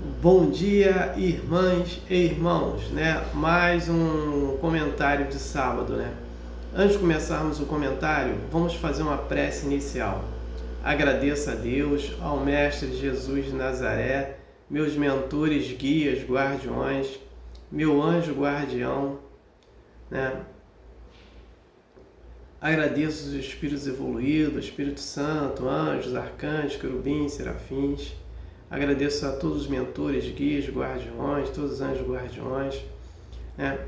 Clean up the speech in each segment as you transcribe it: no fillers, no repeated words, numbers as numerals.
Bom dia, irmãs e irmãos, né? Mais um comentário de sábado, né? Antes de começarmos o comentário, vamos fazer uma prece inicial. Agradeço a Deus, ao Mestre Jesus de Nazaré, meus mentores, guias, guardiões, meu anjo guardião, né? Agradeço os espíritos evoluídos, Espírito Santo, anjos, arcanjos, querubins, serafins. Agradeço a todos os mentores, guias, guardiões, todos os anjos guardiões. Né?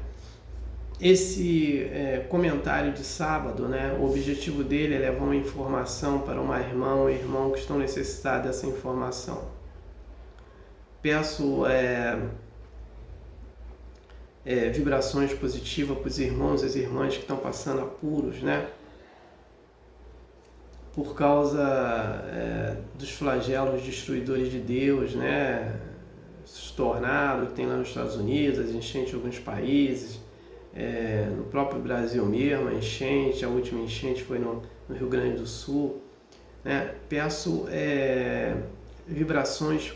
Esse comentário de sábado, né, o objetivo dele é levar uma informação para uma irmã ou irmão que estão necessitados dessa informação. Peço vibrações positivas para os irmãos e as irmãs que estão passando apuros, né? Por causa dos flagelos destruidores de Deus, né? Os tornados que tem lá nos Estados Unidos, as enchentes em alguns países, no próprio Brasil mesmo, a enchente, a última enchente foi no Rio Grande do Sul. Né? Peço vibrações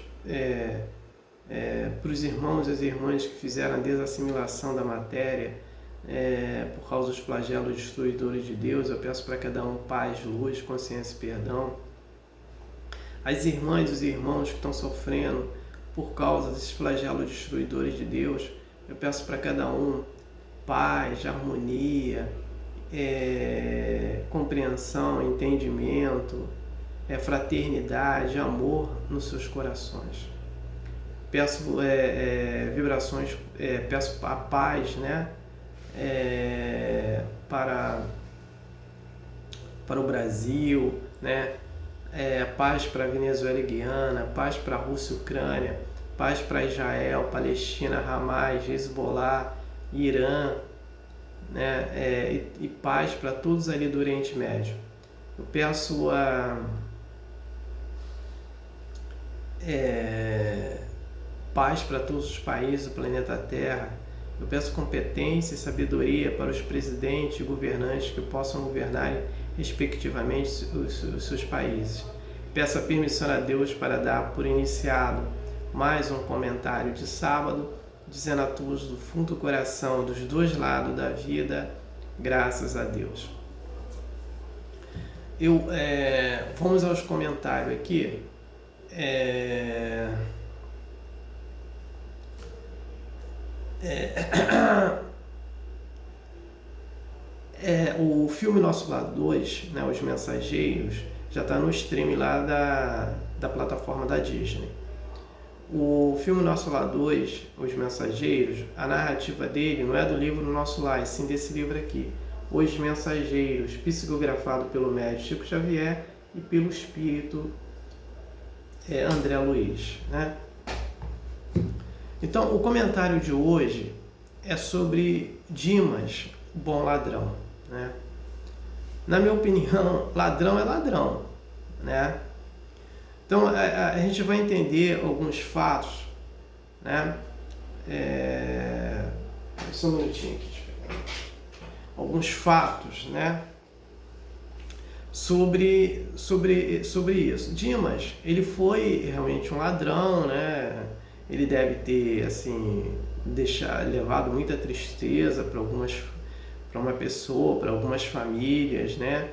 para os irmãos e as irmãs que fizeram a desassimilação da matéria, por causa dos flagelos destruidores de Deus. Eu peço para cada um paz, luz, consciência e perdão. As irmãs e os irmãos que estão sofrendo por causa desses flagelos destruidores de Deus, eu peço para cada um paz, harmonia, compreensão, entendimento, fraternidade, amor nos seus corações. Peço vibrações, peço a paz, né? Para o Brasil, né? Paz para a Venezuela e Guiana, paz para a Rússia e Ucrânia, paz para Israel, Palestina, Hamas, Hezbollah, Irã, né? E paz para todos ali do Oriente Médio. Eu peço paz para todos os países do planeta Terra. Eu peço competência e sabedoria para os presidentes e governantes que possam governar respectivamente os seus países. Peço a permissão a Deus para dar por iniciado mais um comentário de sábado, dizendo a todos do fundo do coração, dos dois lados da vida, graças a Deus. Vamos aos comentários aqui. O filme Nosso Lar 2, né, Os Mensageiros, já está no stream lá da plataforma da Disney. O filme Nosso Lar 2, Os Mensageiros, a narrativa dele não é do livro Nosso Lar, e sim desse livro aqui, Os Mensageiros, psicografado pelo médium Chico Xavier e pelo espírito André Luiz, né? Então, o comentário de hoje é sobre Dimas, o bom ladrão, né? Na minha opinião, ladrão é ladrão, né? Então, a gente vai entender alguns fatos, né? Só um minutinho aqui, deixa eu pegar. Alguns fatos, né? Sobre isso. Dimas, ele foi realmente um ladrão, né? Ele deve ter, assim, levado muita tristeza para uma pessoa, para algumas famílias, né?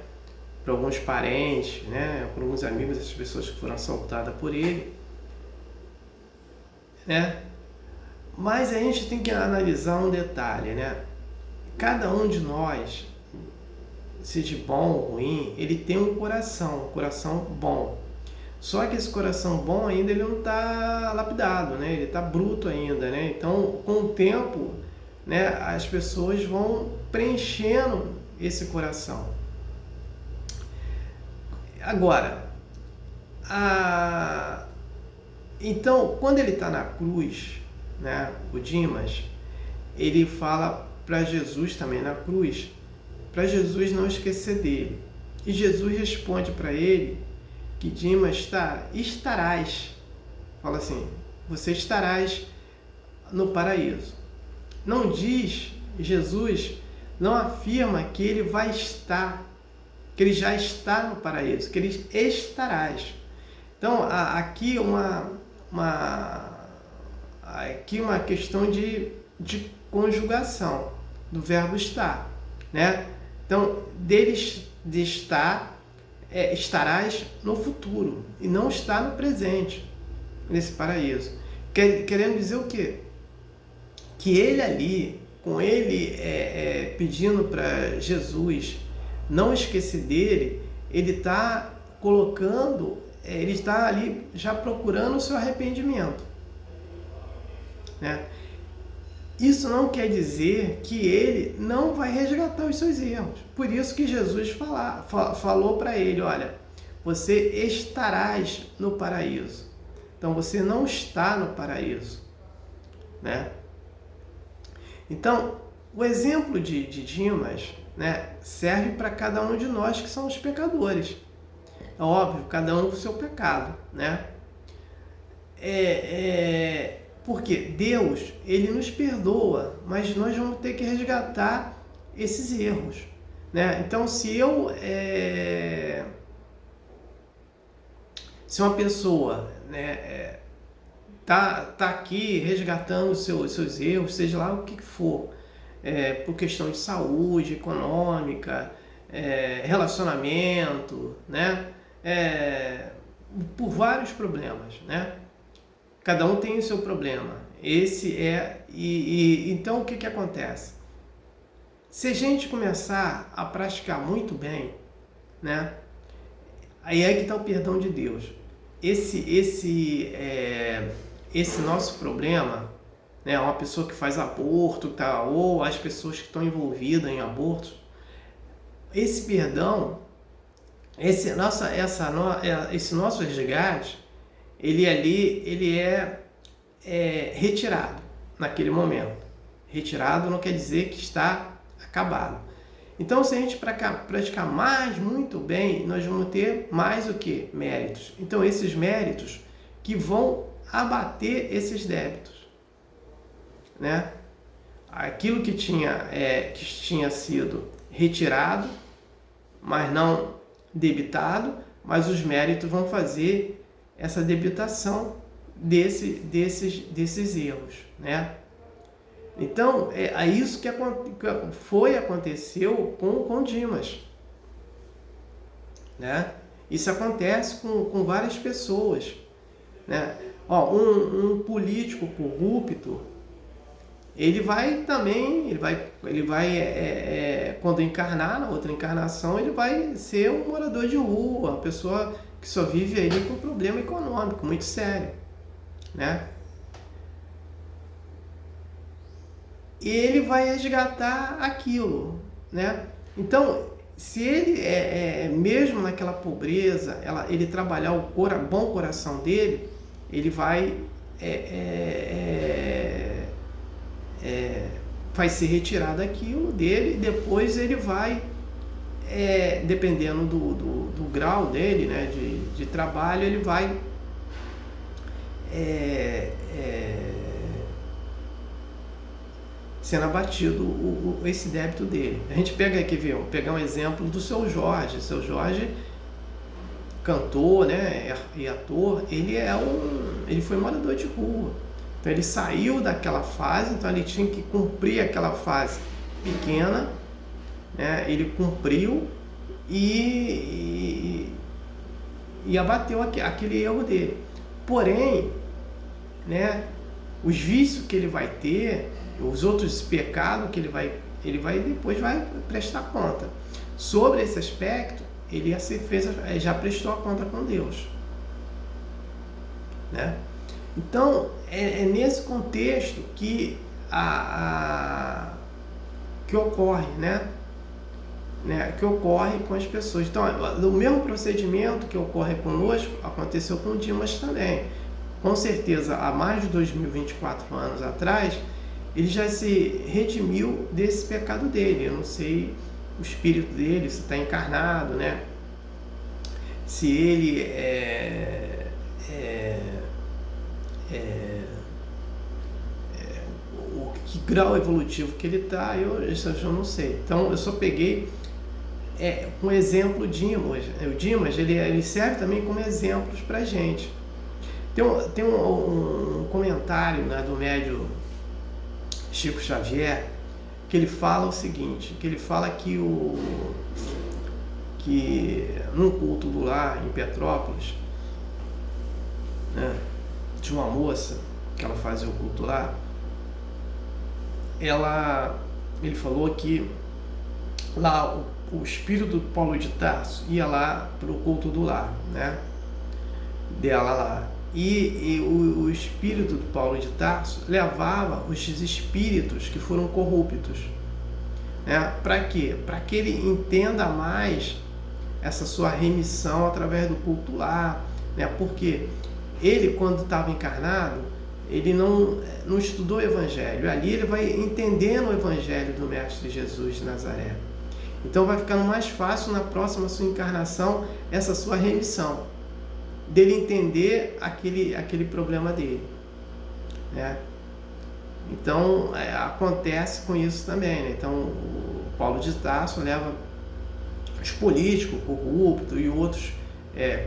Para alguns parentes, né? Para alguns amigos, essas pessoas que foram assaltadas por ele, né? Mas a gente tem que analisar um detalhe, né? Cada um de nós, seja bom ou ruim, ele tem um coração bom. Só que esse coração bom ainda ele não está lapidado, né? Ele está bruto ainda, né? Então, com o tempo, né, as pessoas vão preenchendo esse coração. Agora, então, quando ele está na cruz, né, o Dimas, ele fala para Jesus também na cruz, para Jesus não esquecer dele. E Jesus responde para ele que Dimas estarás, fala assim, você estarás no paraíso. Não diz, Jesus não afirma que ele vai estar, que ele já está no paraíso, que ele estarás. Então, aqui uma aqui uma questão de conjugação do verbo estar, né? Então, de estar, estarás no futuro e não está no presente, nesse paraíso. Querendo dizer o quê? Que ele ali, com ele pedindo para Jesus não esquecer dele, ele está colocando, ele está ali já procurando o seu arrependimento, né? Isso não quer dizer que ele não vai resgatar os seus erros. Por isso que Jesus falou para ele, olha, você estarás no paraíso. Então você não está no paraíso, né? Então, o exemplo de Dimas, né, serve para cada um de nós que somos pecadores. É óbvio, cada um com o seu pecado, né? Porque Deus, ele nos perdoa, mas nós vamos ter que resgatar esses erros, né? Então, se uma pessoa, né, tá aqui resgatando os seus erros, seja lá o que for, por questão de saúde, econômica, relacionamento, né? Por vários problemas, né? Cada um tem o seu problema. Então o que acontece? Se a gente começar a praticar muito bem, né? Aí é que está o perdão de Deus. Esse nosso problema, né? Uma pessoa que faz aborto, ou as pessoas que estão envolvidas em abortos, esse perdão, esse nosso resgate, ele é retirado naquele momento. Retirado não quer dizer que está acabado. Então, se a gente praticar muito bem, nós vamos ter mais o que? Méritos. Então, esses méritos que vão abater esses débitos, né? Aquilo que tinha sido retirado, mas não debitado, mas os méritos vão fazer essa debitação desses erros, né? Então, é isso que aconteceu com Dimas, né? Isso acontece com várias pessoas, né? Um político corrupto, ele vai quando encarnar, na outra encarnação, ele vai ser um morador de rua, uma pessoa que só vive ali com problema econômico muito sério, né? E ele vai resgatar aquilo, né? Então, se ele mesmo naquela pobreza, ele trabalhar o bom coração dele, ele vai ser retirado aquilo dele, e depois ele vai, dependendo do grau dele, né, de trabalho, ele vai sendo abatido esse débito dele. A gente pegar um exemplo do Seu Jorge. Seu Jorge, cantor, né, e ator, ele foi morador de rua. Então ele saiu daquela fase, então ele tinha que cumprir aquela fase pequena, né? Ele cumpriu e abateu aquele erro dele. Porém, né, os vícios que ele vai ter, os outros pecados que ele depois vai prestar conta. Sobre esse aspecto, ele já prestou a conta com Deus, né? Então, é nesse contexto que ocorre, né? Que ocorre com as pessoas. Então, o mesmo procedimento que ocorre conosco aconteceu com o Dimas também. Com certeza, há mais de 2024 anos atrás, ele já se redimiu desse pecado dele. Eu não sei o espírito dele, se está encarnado, né? Se ele que grau evolutivo que ele está, eu não sei. Então, eu só peguei um exemplo Dimas. O Dimas, ele serve também como exemplos para a gente. Tem um comentário, né, do médium Chico Xavier, que ele fala o seguinte, que ele fala que num culto do lar em Petrópolis, né, tinha uma moça que ela fazia o culto lá, ele falou que lá o espírito do Paulo de Tarso ia lá para o culto do lar, né, dela lá. E o espírito do Paulo de Tarso levava os espíritos que foram corruptos, né? Para quê? Para que ele entenda mais essa sua remissão através do culto lá, né? Porque ele, quando estava encarnado, ele não estudou o Evangelho. Ali ele vai entendendo o Evangelho do Mestre Jesus de Nazaré. Então vai ficando mais fácil na próxima sua encarnação essa sua remissão, dele entender aquele problema dele, né? Então acontece com isso também, né? Então o Paulo de Tarso leva os políticos corruptos e outros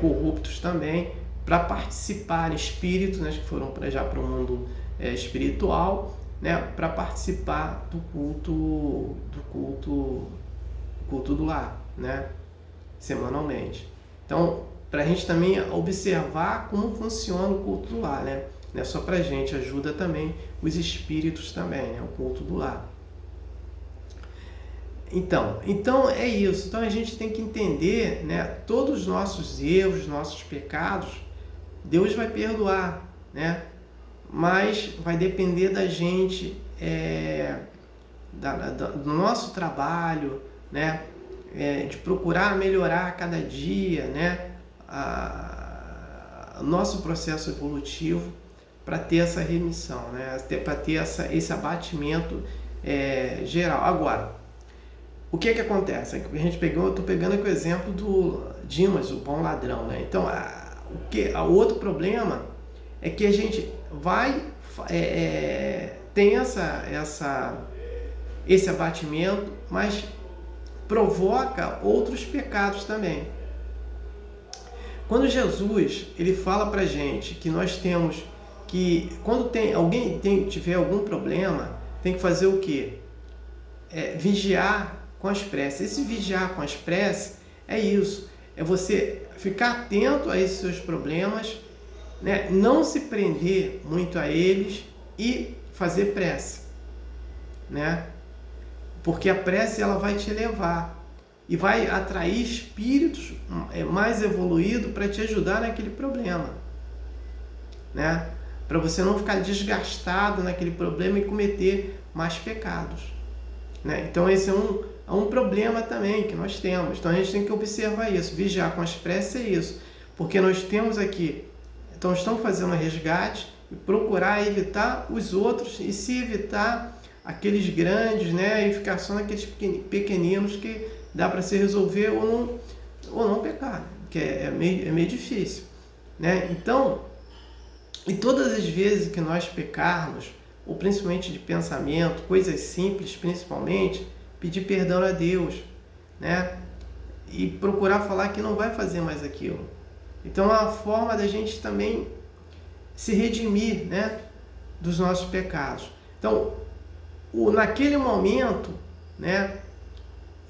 corruptos também para participar, espíritos, né, que foram já para o mundo espiritual, né, para participar do culto do lar, né, semanalmente. Então, para a gente também observar como funciona o culto do lar, né? Não é só para a gente, ajuda também os espíritos também, né? O culto do lar. Então é isso. Então a gente tem que entender, né? Todos os nossos erros, nossos pecados, Deus vai perdoar, né? Mas vai depender da gente, do nosso trabalho, né? De procurar melhorar a cada dia, né? O nosso processo evolutivo para ter essa remissão, né? Para ter esse abatimento geral. Agora, o que acontece? Eu estou pegando aqui o exemplo do Dimas, o bom ladrão, né? Então, o outro problema é que a gente tem esse abatimento, mas provoca outros pecados também. Quando Jesus ele fala para a gente que nós temos que, quando alguém tiver algum problema, tem que fazer o quê? Vigiar com as preces. Esse vigiar com as preces é isso, é você ficar atento a esses seus problemas, né? Não se prender muito a eles e fazer prece, né? Porque a prece ela vai te levar e vai atrair espíritos mais evoluídos para te ajudar naquele problema, né? Para você não ficar desgastado naquele problema e cometer mais pecados, né? Então esse é um problema também que nós temos. Então a gente tem que observar isso, vigiar com as preces é isso, porque nós temos aqui, então estamos fazendo um resgate e procurar evitar os outros e se evitar aqueles grandes, né? E ficar só naqueles pequeninos que dá para se resolver ou não pecar, que é meio difícil, né? Então, e todas as vezes que nós pecarmos, ou principalmente de pensamento, coisas simples principalmente, pedir perdão a Deus, né? E procurar falar que não vai fazer mais aquilo. Então é uma forma da gente também se redimir, né, dos nossos pecados. Então, naquele momento, né,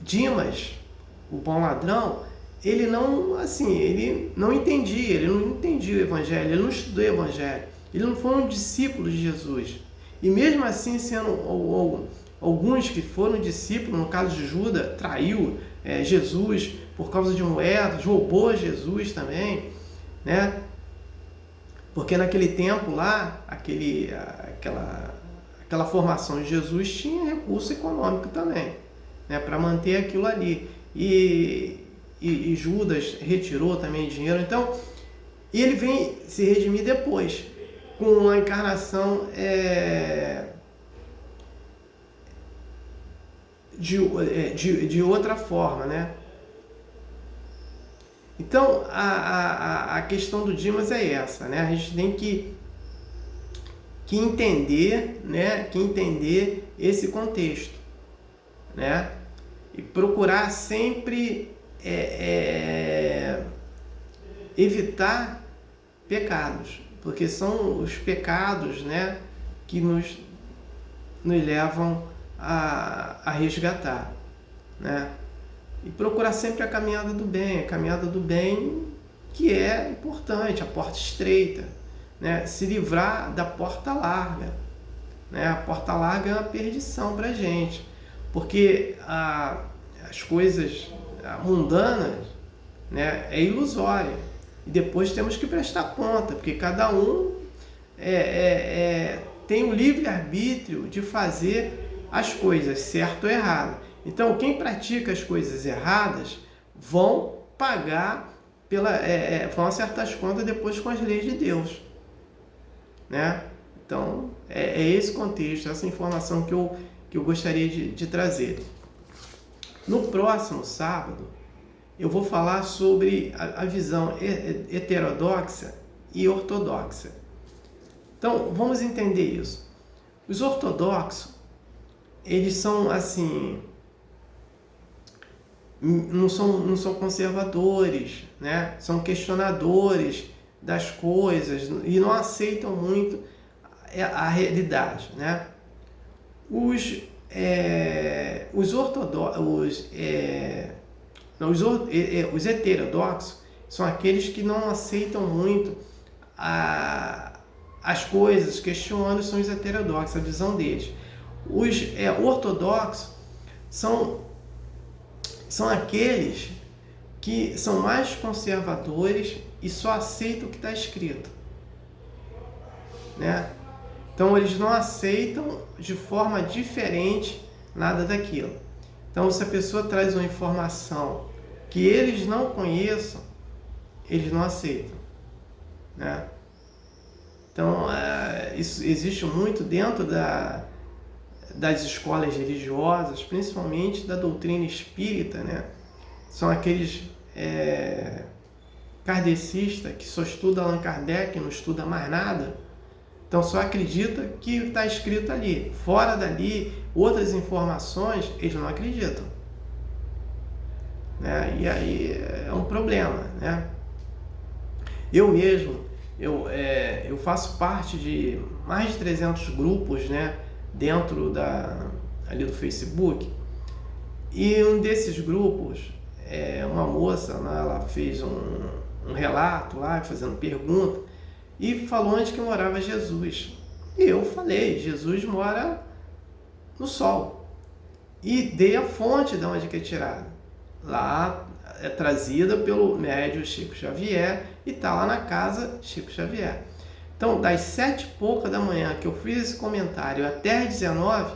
Dimas, o bom ladrão, ele não entendia o Evangelho, ele não estudou o Evangelho, ele não foi um discípulo de Jesus. E mesmo assim, sendo alguns que foram discípulos, no caso de Judas, traiu Jesus por causa de moedas, roubou Jesus também, né? Porque naquele tempo lá, aquela formação de Jesus tinha recurso econômico também, né, para manter aquilo ali. E Judas retirou também dinheiro. Então, ele vem se redimir depois, com a encarnação de outra forma, né? Então, a questão do Dimas é essa, né? A gente tem que entender, né? Que entender esse contexto, né? E procurar sempre evitar pecados, porque são os pecados, né, que nos levam a resgatar, né? E procurar sempre a caminhada do bem que é importante, a porta estreita, né? Se livrar da porta larga, né? A porta larga é uma perdição para a gente, porque as coisas mundanas, né, é ilusória, e depois temos que prestar conta, porque cada um tem o livre-arbítrio de fazer as coisas certo ou errado. Então, quem pratica as coisas erradas vão pagar vão acertar as contas depois com as leis de Deus, né? Então, é esse contexto, essa informação que eu gostaria de trazer. No próximo sábado, eu vou falar sobre a visão heterodoxa e ortodoxa. Então, vamos entender isso. Os ortodoxos, eles são assim, não são conservadores, né? São questionadores das coisas e não aceitam muito a realidade, né? Os heterodoxos são aqueles que não aceitam muito as coisas, questionando, são os heterodoxos, a visão deles. Os ortodoxos são aqueles que são mais conservadores e só aceitam o que está escrito, né? Então eles não aceitam de forma diferente nada daquilo. Então, se a pessoa traz uma informação que eles não conheçam, eles não aceitam, né? Então, isso existe muito dentro das escolas religiosas, principalmente da doutrina espírita, né? São aqueles kardecistas que só estuda Allan Kardec, não estuda mais nada. Então, só acredita que está escrito ali. Fora dali, outras informações, eles não acreditam, né? E aí é um problema, né? Eu mesmo, eu faço parte de mais de 300 grupos, né, dentro ali do Facebook. E um desses grupos, uma moça, né, ela fez um relato lá, fazendo pergunta, e falou onde que morava Jesus. E eu falei, Jesus mora no sol. E dei a fonte de onde que é tirada. Lá é trazida pelo médium Chico Xavier e está lá na casa Chico Xavier. Então, das 7h pouca da manhã que eu fiz esse comentário até as 19h,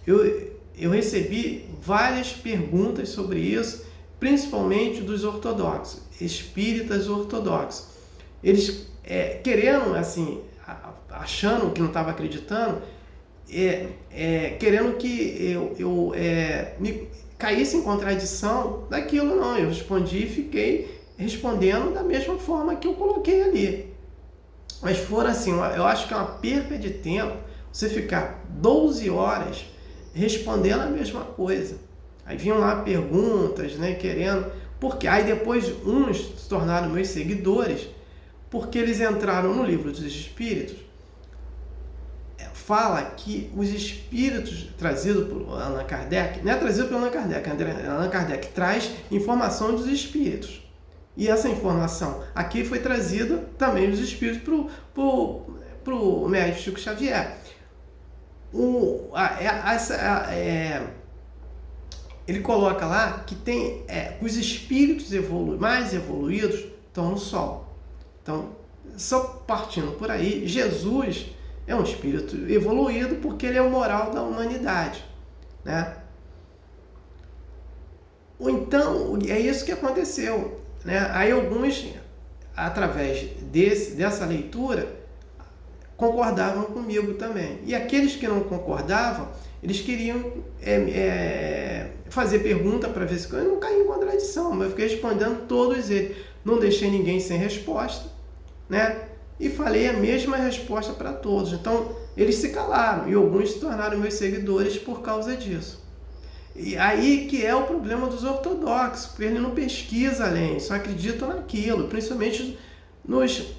eu recebi várias perguntas sobre isso, principalmente dos ortodoxos, espíritas ortodoxos. Eles querendo, assim, achando que não estava acreditando, querendo que eu me caísse em contradição daquilo. Não, eu respondi e fiquei respondendo da mesma forma que eu coloquei ali. Mas for assim, eu acho que é uma perca de tempo você ficar 12 horas respondendo a mesma coisa. Aí vinham lá perguntas, né, querendo... Porque aí depois uns se tornaram meus seguidores, porque eles entraram no Livro dos Espíritos. Fala que os espíritos trazidos por Allan Kardec, não é trazido por Allan Kardec, Allan Kardec traz informação dos espíritos. E essa informação aqui foi trazida também dos espíritos para o médium Chico Xavier. Ele coloca lá que tem os espíritos mais evoluídos estão no sol. Então, só partindo por aí, Jesus é um espírito evoluído porque ele é o moral da humanidade, né? Ou então, é isso que aconteceu, né? Aí alguns, através dessa leitura, concordavam comigo também. E aqueles que não concordavam, eles queriam fazer pergunta para ver se eu não caí em contradição, mas eu fiquei respondendo todos eles. Não deixei ninguém sem resposta, né? E falei a mesma resposta para todos. Então, eles se calaram e alguns se tornaram meus seguidores por causa disso. E aí que é o problema dos ortodoxos, porque eles não pesquisam além, só acreditam naquilo, principalmente nos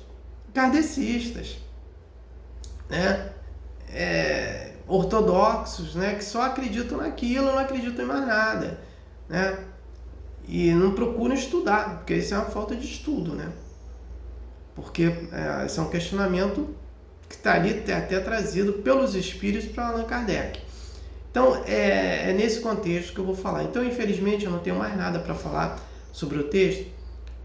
kardecistas, né? Ortodoxos, né? Que só acreditam naquilo, não acreditam em mais nada, né? E não procuram estudar, porque isso é uma falta de estudo, né? Porque esse é um questionamento que está ali até trazido pelos espíritos para Allan Kardec. Então, é nesse contexto que eu vou falar. Então, infelizmente, eu não tenho mais nada para falar sobre o texto,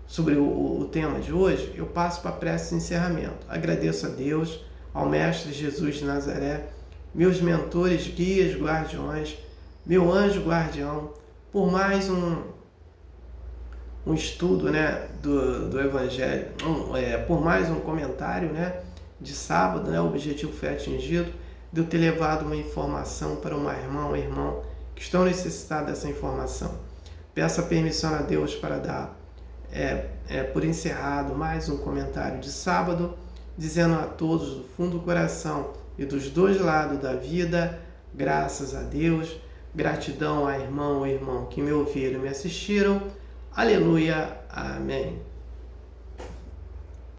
sobre o tema de hoje. Eu passo para a prece de encerramento. Agradeço a Deus, ao Mestre Jesus de Nazaré, meus mentores, guias, guardiões, meu anjo guardião, por mais um estudo, né, do Evangelho, por mais um comentário, né, de sábado, né, o objetivo foi atingido, de eu ter levado uma informação para uma irmã ou irmão que estão necessitados dessa informação. Peço a permissão a Deus para dar por encerrado mais um comentário de sábado, dizendo a todos do fundo do coração e dos dois lados da vida, graças a Deus, gratidão a irmão ou irmão que me ouviram e me assistiram. Aleluia, amém.